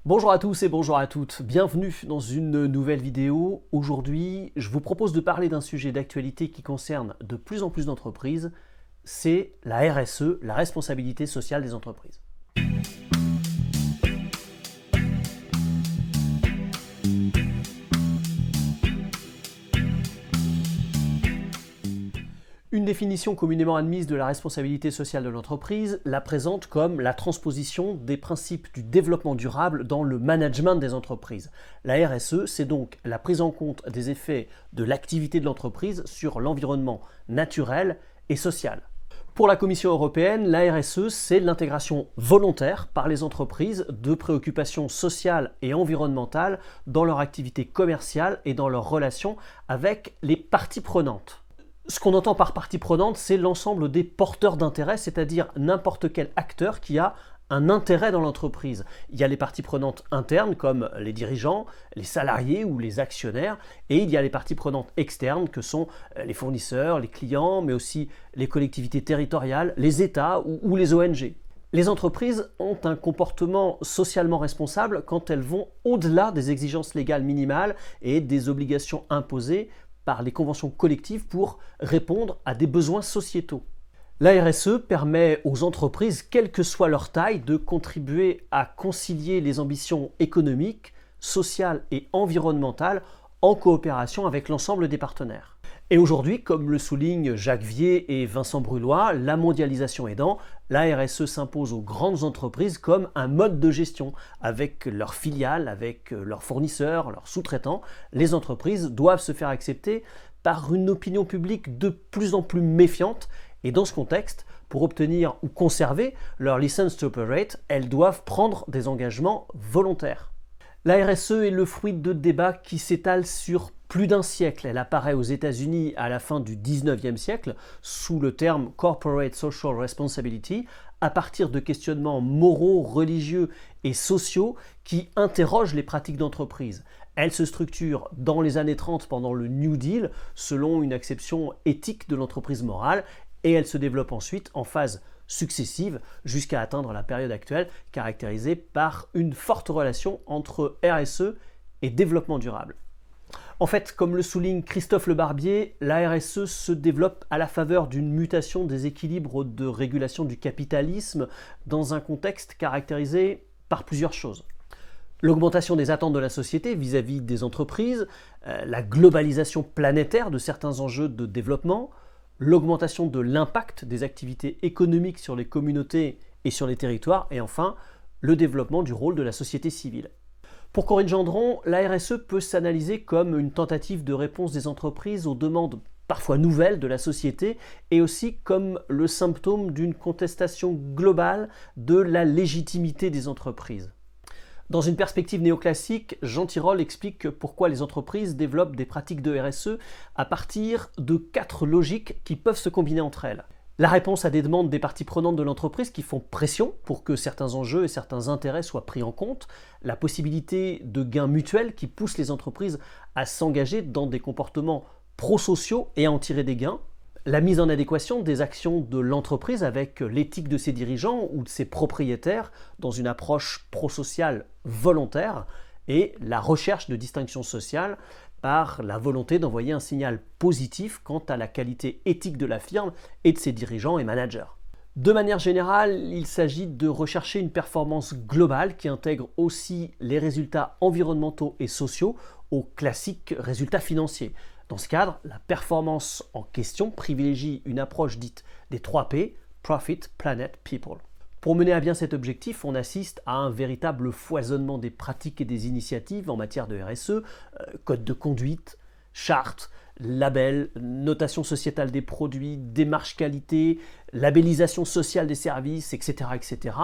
Bonjour à tous et bonjour à toutes, bienvenue dans une nouvelle vidéo. Aujourd'hui, je vous propose de parler d'un sujet d'actualité qui concerne de plus en plus d'entreprises, c'est la RSE, la responsabilité sociale des entreprises. Une définition communément admise de la responsabilité sociale de l'entreprise la présente comme la transposition des principes du développement durable dans le management des entreprises. La RSE, c'est donc la prise en compte des effets de l'activité de l'entreprise sur l'environnement naturel et social. Pour la Commission européenne, la RSE, c'est l'intégration volontaire par les entreprises de préoccupations sociales et environnementales dans leur activité commerciale et dans leurs relations avec les parties prenantes. Ce qu'on entend par partie prenante, c'est l'ensemble des porteurs d'intérêt, c'est-à-dire n'importe quel acteur qui a un intérêt dans l'entreprise. Il y a les parties prenantes internes comme les dirigeants, les salariés ou les actionnaires, et il y a les parties prenantes externes que sont les fournisseurs, les clients, mais aussi les collectivités territoriales, les États ou les ONG. Les entreprises ont un comportement socialement responsable quand elles vont au-delà des exigences légales minimales et des obligations imposées par les conventions collectives pour répondre à des besoins sociétaux. La RSE permet aux entreprises, quelle que soit leur taille, de contribuer à concilier les ambitions économiques, sociales et environnementales en coopération avec l'ensemble des partenaires. Et aujourd'hui, comme le soulignent Jacques Vier et Vincent Brullois, la mondialisation aidant, la RSE s'impose aux grandes entreprises comme un mode de gestion. Avec leurs filiales, avec leurs fournisseurs, leurs sous-traitants, les entreprises doivent se faire accepter par une opinion publique de plus en plus méfiante. Et dans ce contexte, pour obtenir ou conserver leur license to operate, elles doivent prendre des engagements volontaires. La RSE est le fruit de débats qui s'étalent sur plus d'un siècle. Elle apparaît aux États-Unis à la fin du 19e siècle sous le terme Corporate Social Responsibility, à partir de questionnements moraux, religieux et sociaux qui interrogent les pratiques d'entreprise. Elle se structure dans les années 30 pendant le New Deal selon une acception éthique de l'entreprise morale et elle se développe ensuite en phase successives jusqu'à atteindre la période actuelle caractérisée par une forte relation entre RSE et développement durable. En fait, comme le souligne Christophe Lebarbier, la RSE se développe à la faveur d'une mutation des équilibres de régulation du capitalisme dans un contexte caractérisé par plusieurs choses. L'augmentation des attentes de la société vis-à-vis des entreprises, la globalisation planétaire de certains enjeux de développement, l'augmentation de l'impact des activités économiques sur les communautés et sur les territoires, et enfin, le développement du rôle de la société civile. Pour Corinne Gendron, la RSE peut s'analyser comme une tentative de réponse des entreprises aux demandes parfois nouvelles de la société et aussi comme le symptôme d'une contestation globale de la légitimité des entreprises. Dans une perspective néoclassique, Jean Tirole explique pourquoi les entreprises développent des pratiques de RSE à partir de 4 logiques qui peuvent se combiner entre elles. La réponse à des demandes des parties prenantes de l'entreprise qui font pression pour que certains enjeux et certains intérêts soient pris en compte, la possibilité de gains mutuels qui poussent les entreprises à s'engager dans des comportements prosociaux et à en tirer des gains, la mise en adéquation des actions de l'entreprise avec l'éthique de ses dirigeants ou de ses propriétaires dans une approche prosociale volontaire et la recherche de distinction sociale par la volonté d'envoyer un signal positif quant à la qualité éthique de la firme et de ses dirigeants et managers. De manière générale, il s'agit de rechercher une performance globale qui intègre aussi les résultats environnementaux et sociaux aux classiques résultats financiers. Dans ce cadre, la performance en question privilégie une approche dite des 3 P, Profit, Planet, People. Pour mener à bien cet objectif, on assiste à un véritable foisonnement des pratiques et des initiatives en matière de RSE, code de conduite, charte, label, notation sociétale des produits, démarche qualité, labellisation sociale des services, etc., etc.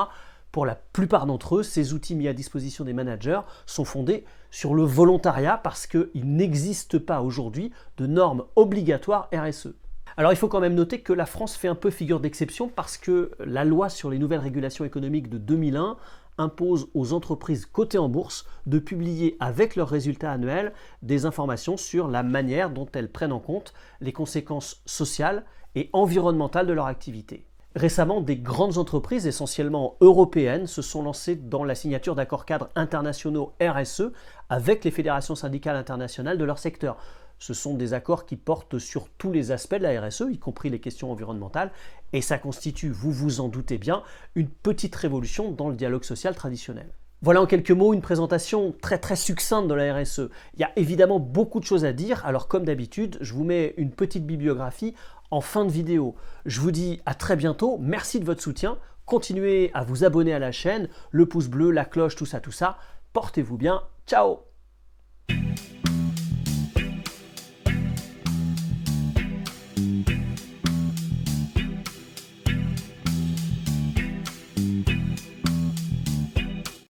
Pour la plupart d'entre eux, ces outils mis à disposition des managers sont fondés sur le volontariat parce qu'il n'existe pas aujourd'hui de normes obligatoires RSE. Alors il faut quand même noter que la France fait un peu figure d'exception parce que la loi sur les nouvelles régulations économiques de 2001 impose aux entreprises cotées en bourse de publier avec leurs résultats annuels des informations sur la manière dont elles prennent en compte les conséquences sociales et environnementales de leur activité. Récemment, des grandes entreprises, essentiellement européennes, se sont lancées dans la signature d'accords cadres internationaux RSE avec les fédérations syndicales internationales de leur secteur. Ce sont des accords qui portent sur tous les aspects de la RSE, y compris les questions environnementales, et ça constitue, vous vous en doutez bien, une petite révolution dans le dialogue social traditionnel. Voilà en quelques mots une présentation très succincte de la RSE. Il y a évidemment beaucoup de choses à dire, alors comme d'habitude, je vous mets une petite bibliographie en fin de vidéo. Je vous dis à très bientôt, merci de votre soutien, continuez à vous abonner à la chaîne, le pouce bleu, la cloche, tout ça, portez-vous bien, ciao!